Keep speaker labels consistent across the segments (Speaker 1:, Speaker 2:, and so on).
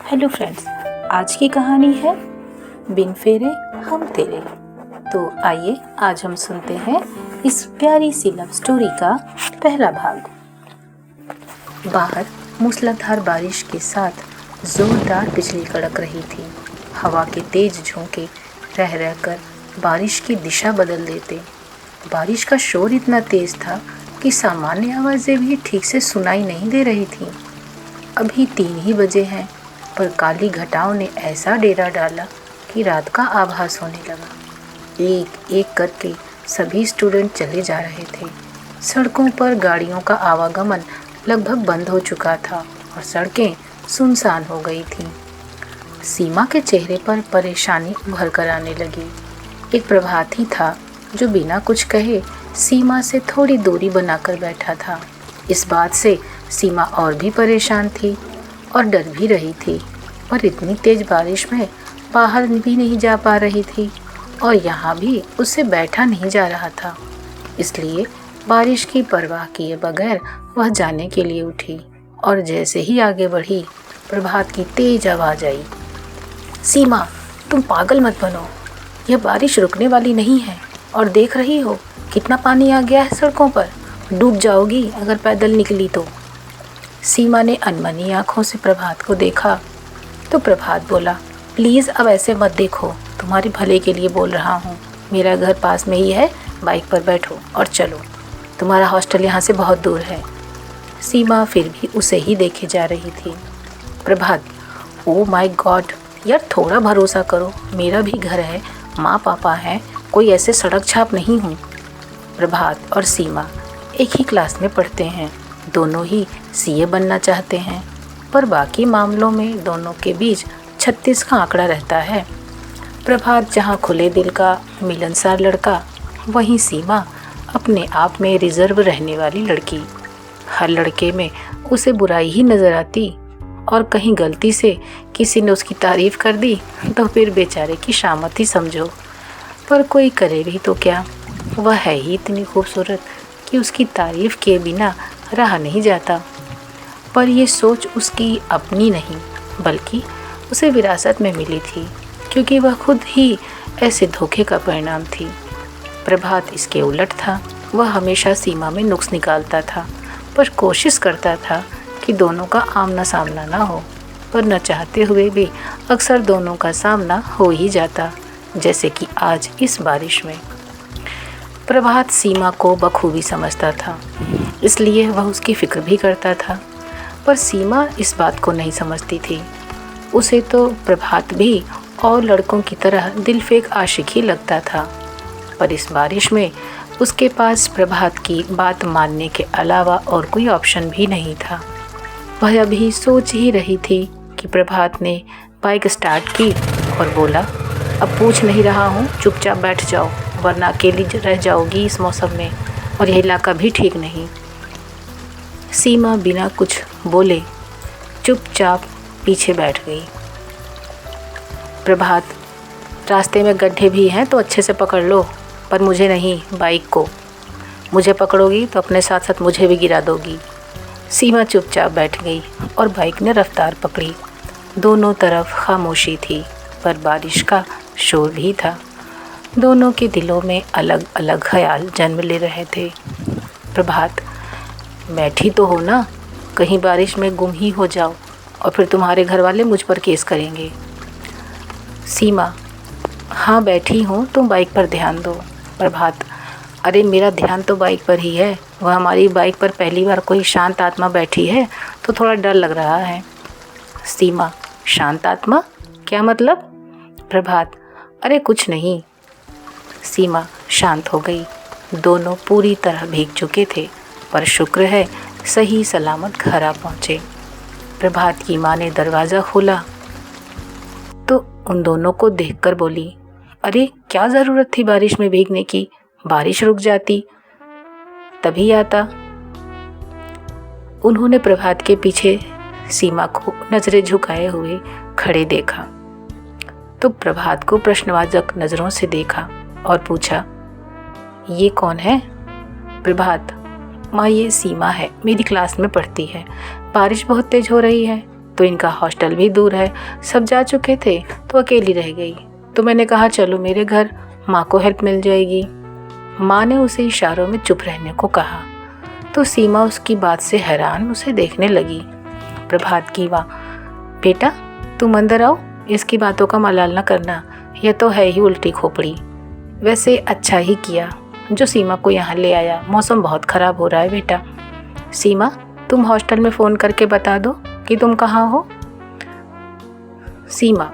Speaker 1: Hello friends, आज की कहानी है बिन फेरे हम तेरे। तो आइए आज हम सुनते हैं इस प्यारी सी लव स्टोरी का पहला भाग। बाहर मूसलाधार बारिश के साथ जोरदार बिजली कड़क रही थी। हवा के तेज झोंके रह रहकर बारिश की दिशा बदल देते। बारिश का शोर इतना तेज था कि सामान्य आवाज़ें भी ठीक से सुनाई नहीं दे रही थीं। अभी 3 ही बजे हैं, पर काली घटाओं ने ऐसा डेरा डाला कि रात का आभास होने लगा। एक एक करके सभी स्टूडेंट चले जा रहे थे। सड़कों पर गाड़ियों का आवागमन लगभग बंद हो चुका था और सड़कें सुनसान हो गई थीं। सीमा के चेहरे पर परेशानी उभर कर आने लगी। एक प्रभाती था जो बिना कुछ कहे सीमा से थोड़ी दूरी बनाकर बैठा था। इस बात से सीमा और भी परेशान थी और डर भी रही थी, पर इतनी तेज बारिश में बाहर भी नहीं जा पा रही थी और यहाँ भी उससे बैठा नहीं जा रहा था। इसलिए बारिश की परवाह किए बगैर वह जाने के लिए उठी और जैसे ही आगे बढ़ी, प्रभात की तेज आवाज आई, सीमा, तुम पागल मत बनो। यह बारिश रुकने वाली नहीं है और देख रही हो कितना पानी आ गया है सड़कों पर। डूब जाओगी अगर पैदल निकली तो। सीमा ने अनमनी आंखों से प्रभात को देखा तो प्रभात बोला, प्लीज़ अब ऐसे मत देखो, तुम्हारे भले के लिए बोल रहा हूँ। मेरा घर पास में ही है, बाइक पर बैठो और चलो, तुम्हारा हॉस्टल यहाँ से बहुत दूर है। सीमा फिर भी उसे ही देखे जा रही थी। प्रभात, ओ माय गॉड यार, थोड़ा भरोसा करो, मेरा भी घर है, माँ पापा हैं, कोई ऐसे सड़क छाप नहीं हूँ। प्रभात और सीमा एक ही क्लास में पढ़ते हैं, दोनों ही सीए बनना चाहते हैं, पर बाकी मामलों में दोनों के बीच 36 का आंकड़ा रहता है। प्रभात जहाँ खुले दिल का मिलनसार लड़का, वहीं सीमा अपने आप में रिजर्व रहने वाली लड़की। हर लड़के में उसे बुराई ही नज़र आती और कहीं गलती से किसी ने उसकी तारीफ़ कर दी तो फिर बेचारे की शामत ही समझो। पर कोई करे भी तो क्या, वह है ही इतनी खूबसूरत कि उसकी तारीफ़ किए बिना रहा नहीं जाता। पर यह सोच उसकी अपनी नहीं, बल्कि उसे विरासत में मिली थी, क्योंकि वह खुद ही ऐसे धोखे का परिणाम थी। प्रभात इसके उलट था। वह हमेशा सीमा में नुक्स निकालता था, पर कोशिश करता था कि दोनों का आमना सामना ना हो, पर न चाहते हुए भी अक्सर दोनों का सामना हो ही जाता, जैसे कि आज इस बारिश में। प्रभात सीमा को बखूबी समझता था, इसलिए वह उसकी फिक्र भी करता था, पर सीमा इस बात को नहीं समझती थी। उसे तो प्रभात भी और लड़कों की तरह दिलफेक आशिक ही लगता था, पर इस बारिश में उसके पास प्रभात की बात मानने के अलावा और कोई ऑप्शन भी नहीं था। वह अभी सोच ही रही थी कि प्रभात ने बाइक स्टार्ट की और बोला, अब पूछ नहीं रहा हूँ, चुपचाप बैठ जाओ, वरना अकेली रह जाओगी इस मौसम में, और यह इलाका भी ठीक नहीं। सीमा बिना कुछ बोले चुपचाप पीछे बैठ गई। प्रभात, रास्ते में गड्ढे भी हैं तो अच्छे से पकड़ लो, पर मुझे नहीं, बाइक को। मुझे पकड़ोगी तो अपने साथ साथ मुझे भी गिरा दोगी। सीमा चुपचाप बैठ गई और बाइक ने रफ्तार पकड़ी। दोनों तरफ खामोशी थी, पर बारिश का शोर भी था। दोनों के दिलों में अलग अलग ख्याल जन्म ले रहे थे। प्रभात, बैठी तो हो ना, कहीं बारिश में गुम ही हो जाओ और फिर तुम्हारे घर वाले मुझ पर केस करेंगे। सीमा, हाँ बैठी हूँ, तुम बाइक पर ध्यान दो। प्रभात, अरे मेरा ध्यान तो बाइक पर ही है, वह हमारी बाइक पर पहली बार कोई शांत आत्मा बैठी है तो थोड़ा डर लग रहा है। सीमा, शांत आत्मा क्या मतलब? प्रभात, अरे कुछ नहीं। सीमा शांत हो गई। दोनों पूरी तरह भीग चुके थे, पर शुक्र है सही सलामत घर आ पहुँचे। प्रभात की माँ ने दरवाज़ा खोला तो उन दोनों को देखकर बोली, अरे क्या ज़रूरत थी बारिश में भीगने की, बारिश रुक जाती तभी आता। उन्होंने प्रभात के पीछे सीमा को नज़रें झुकाए हुए खड़े देखा तो प्रभात को प्रश्नवाचक नज़रों से देखा और पूछा, ये कौन है? प्रभात, माँ ये सीमा है, मेरी क्लास में पढ़ती है। बारिश बहुत तेज हो रही है, तो इनका हॉस्टल भी दूर है, सब जा चुके थे तो अकेली रह गई। तो मैंने कहा चलो मेरे घर, माँ को हेल्प मिल जाएगी। माँ ने उसे इशारों में चुप रहने को कहा तो सीमा उसकी बात से हैरान उसे देखने लगी। प्रभात की माँ, बेटा तुम अंदर आओ, इसकी बातों का मलाल न करना, यह तो है ही उल्टी खोपड़ी। वैसे अच्छा ही किया जो सीमा को यहाँ ले आया, मौसम बहुत ख़राब हो रहा है बेटा। सीमा तुम हॉस्टल में फ़ोन करके बता दो कि तुम कहाँ हो। सीमा,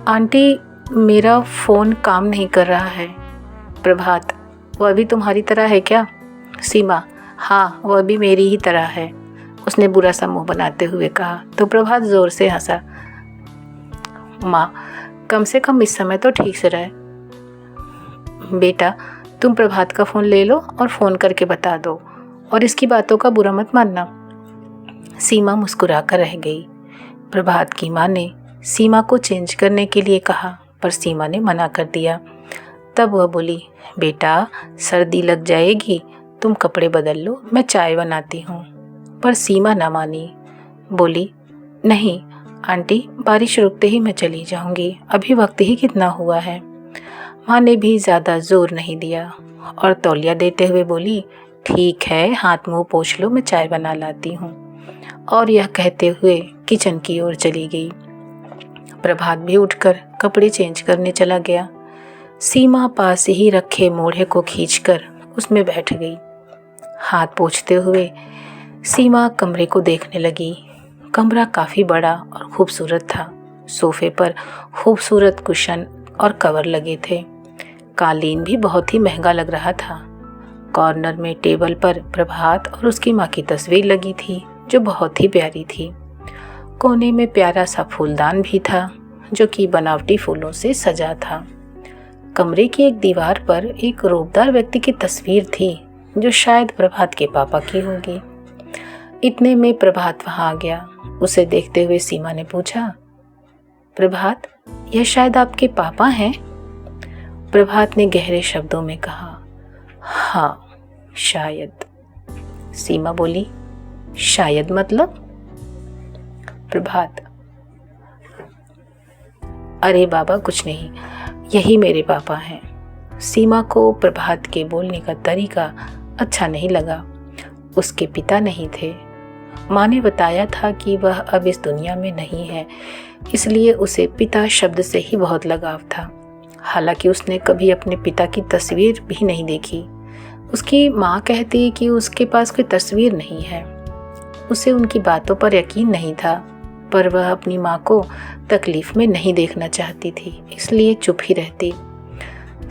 Speaker 1: आंटी मेरा फ़ोन काम नहीं कर रहा है। प्रभात, वह भी तुम्हारी तरह है क्या? सीमा, हाँ वह भी मेरी ही तरह है, उसने बुरा सा मुंह बनाते हुए कहा तो प्रभात ज़ोर से हंसा। माँ, कम से कम इस समय तो ठीक से रहे। बेटा तुम प्रभात का फ़ोन ले लो और फ़ोन करके बता दो, और इसकी बातों का बुरा मत मानना। सीमा मुस्कुराकर रह गई। प्रभात की माँ ने सीमा को चेंज करने के लिए कहा पर सीमा ने मना कर दिया। तब वह बोली, बेटा सर्दी लग जाएगी, तुम कपड़े बदल लो, मैं चाय बनाती हूँ। पर सीमा न मानी, बोली, नहीं आंटी, बारिश रुकते ही मैं चली जाऊँगी, अभी वक्त ही कितना हुआ है। माँ ने भी ज़्यादा जोर नहीं दिया और तौलिया देते हुए बोली, ठीक है हाथ मुंह पोंछ लो, मैं चाय बना लाती हूँ। और यह कहते हुए किचन की ओर चली गई। प्रभात भी उठकर कपड़े चेंज करने चला गया। सीमा पास ही रखे मोढ़े को खींचकर उसमें बैठ गई। हाथ पोंछते हुए सीमा कमरे को देखने लगी। कमरा काफ़ी बड़ा और खूबसूरत था। सोफे पर खूबसूरत कुशन और कवर लगे थे। कालीन भी बहुत ही महंगा लग रहा था। कॉर्नर में टेबल पर प्रभात और उसकी माँ की तस्वीर लगी थी जो बहुत ही प्यारी थी। कोने में प्यारा सा फूलदान भी था जो कि बनावटी फूलों से सजा था। कमरे की एक दीवार पर एक रूपदार व्यक्ति की तस्वीर थी जो शायद प्रभात के पापा की होगी। इतने में प्रभात वहां आ गया। उसे देखते हुए सीमा ने पूछा, प्रभात यह शायद आपके पापा हैं? प्रभात ने गहरे शब्दों में कहा, हाँ शायद। सीमा बोली, शायद मतलब? प्रभात, अरे बाबा कुछ नहीं, यही मेरे पापा हैं। सीमा को प्रभात के बोलने का तरीका अच्छा नहीं लगा। उसके पिता नहीं थे। माँ ने बताया था कि वह अब इस दुनिया में नहीं है, इसलिए उसे पिता शब्द से ही बहुत लगाव था। हालांकि उसने कभी अपने पिता की तस्वीर भी नहीं देखी। उसकी माँ कहती कि उसके पास कोई तस्वीर नहीं है। उसे उनकी बातों पर यकीन नहीं था, पर वह अपनी माँ को तकलीफ में नहीं देखना चाहती थी, इसलिए चुप ही रहती।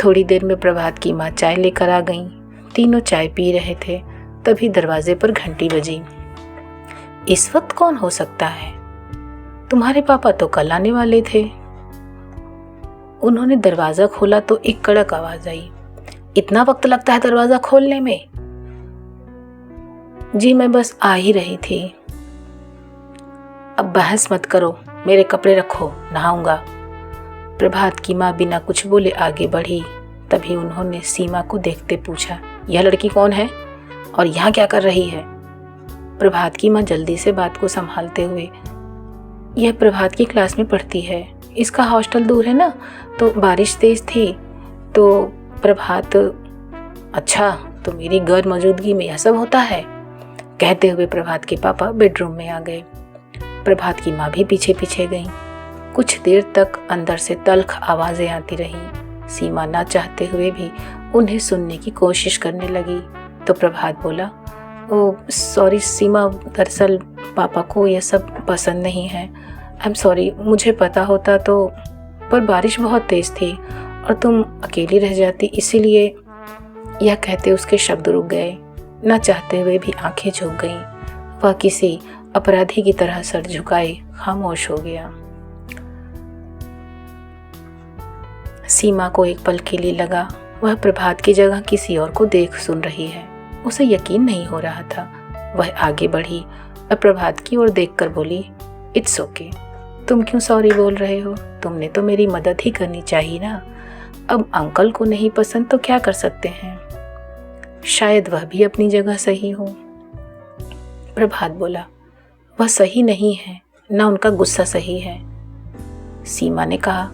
Speaker 1: थोड़ी देर में प्रभात की माँ चाय लेकर आ गईं। तीनों चाय पी रहे थे, तभी दरवाजे पर घंटी बजी। इस वक्त कौन हो सकता है? तुम्हारे पापा तो कल आने वाले थे। उन्होंने दरवाजा खोला तो एक कड़क आवाज आई, इतना वक्त लगता है दरवाजा खोलने में? जी मैं बस आ ही रही थी। अब बहस मत करो, मेरे कपड़े रखो, नहाऊंगा। प्रभात की माँ बिना कुछ बोले आगे बढ़ी। तभी उन्होंने सीमा को देखते पूछा, यह लड़की कौन है और यहाँ क्या कर रही है? प्रभात की माँ जल्दी से बात को संभालते हुए, यह प्रभात की क्लास में पढ़ती है, इसका हॉस्टल दूर है ना, तो बारिश तेज थी तो प्रभात, अच्छा तो मेरी गैर मौजूदगी में यह सब होता है। कहते हुए प्रभात के पापा बेडरूम में आ गए। प्रभात की माँ भी पीछे पीछे गई। कुछ देर तक अंदर से तल्ख आवाजें आती रहीं। सीमा ना चाहते हुए भी उन्हें सुनने की कोशिश करने लगी तो प्रभात बोला, ओ सॉरी सीमा, दरअसल पापा को यह सब पसंद नहीं है। आई एम सॉरी, मुझे पता होता तो, पर बारिश बहुत तेज थी और तुम अकेली रह जाती, इसीलिए। यह कहते उसके शब्द रुक गए। न चाहते हुए भी आंखें झुक गईं। वह किसी अपराधी की तरह सर झुकाए खामोश हो गया। सीमा को एक पल के लिए लगा वह प्रभात की जगह किसी और को देख सुन रही है। उसे यकीन नहीं हो रहा था। वह आगे बढ़ी और प्रभात की ओर देखकर बोली, इट्स ओके, तुम क्यों सॉरी बोल रहे हो? तुमने तो मेरी मदद ही करनी चाहिए ना। अब अंकल को नहीं पसंद तो क्या कर सकते हैं, शायद वह भी अपनी जगह सही हो। प्रभात बोला, वह सही नहीं है, ना उनका गुस्सा सही है। सीमा ने कहा,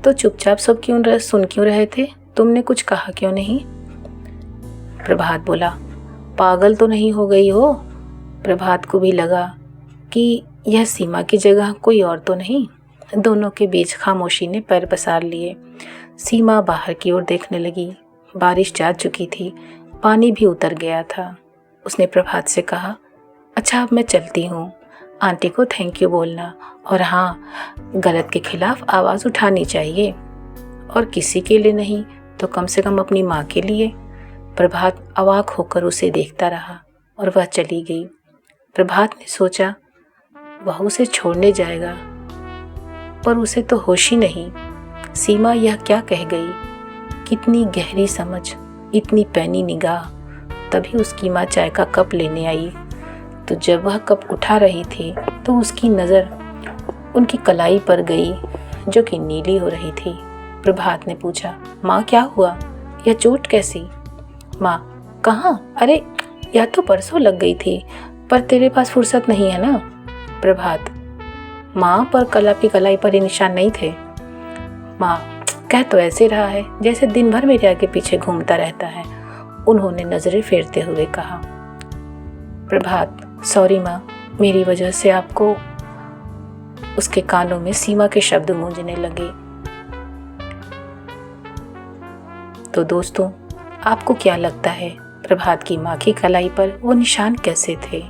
Speaker 1: तो चुपचाप सब सुन क्यों रहे थे? तुमने कुछ कहा क्यों नहीं? प्रभात बोला, पागल तो नहीं हो गई हो? प्रभात को भी लगा कि यह सीमा की जगह कोई और तो नहीं। दोनों के बीच खामोशी ने पैर पसार लिए। सीमा बाहर की ओर देखने लगी। बारिश जा चुकी थी, पानी भी उतर गया था। उसने प्रभात से कहा, अच्छा अब मैं चलती हूँ। आंटी को थैंक यू बोलना, और हाँ, गलत के खिलाफ आवाज़ उठानी चाहिए, और किसी के लिए नहीं तो कम से कम अपनी माँ के लिए। प्रभात अवाक होकर उसे देखता रहा और वह चली गई। प्रभात ने सोचा, वह उसे छोड़ने जाएगा, पर उसे तो होश ही नहीं। सीमा यह क्या कह गई? कितनी गहरी समझ, इतनी पैनी निगाह। तभी उसकी माँ चाय का कप लेने आई, तो जब वह कप उठा रही थी तो उसकी नज़र उनकी कलाई पर गई, जो कि नीली हो रही थी। प्रभात ने पूछा, माँ क्या हुआ? यह चोट कैसी? माँ, कहाँ? अरे यह तो परसों लग गई थी, पर तेरे पास फुर्सत नहीं है ना। प्रभात, माँ, पर कलाई पर ये निशान नहीं थे। माँ, कह तो ऐसे रहा है जैसे दिन भर मेरे आगे पीछे घूमता रहता है, उन्होंने नजरें फेरते हुए कहा। प्रभात, सॉरी माँ, मेरी वजह से आपको। उसके कानों में सीमा के शब्द गूंजने लगे। तो दोस्तों, आपको क्या लगता है, प्रभात की माँ की कलाई पर वो निशान कैसे थे,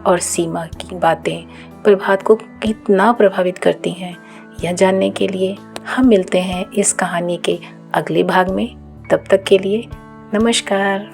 Speaker 1: और सीमा की बातें प्रभात को कितना प्रभावित करती हैं? यह जानने के लिए हम मिलते हैं इस कहानी के अगले भाग में। तब तक के लिए नमस्कार।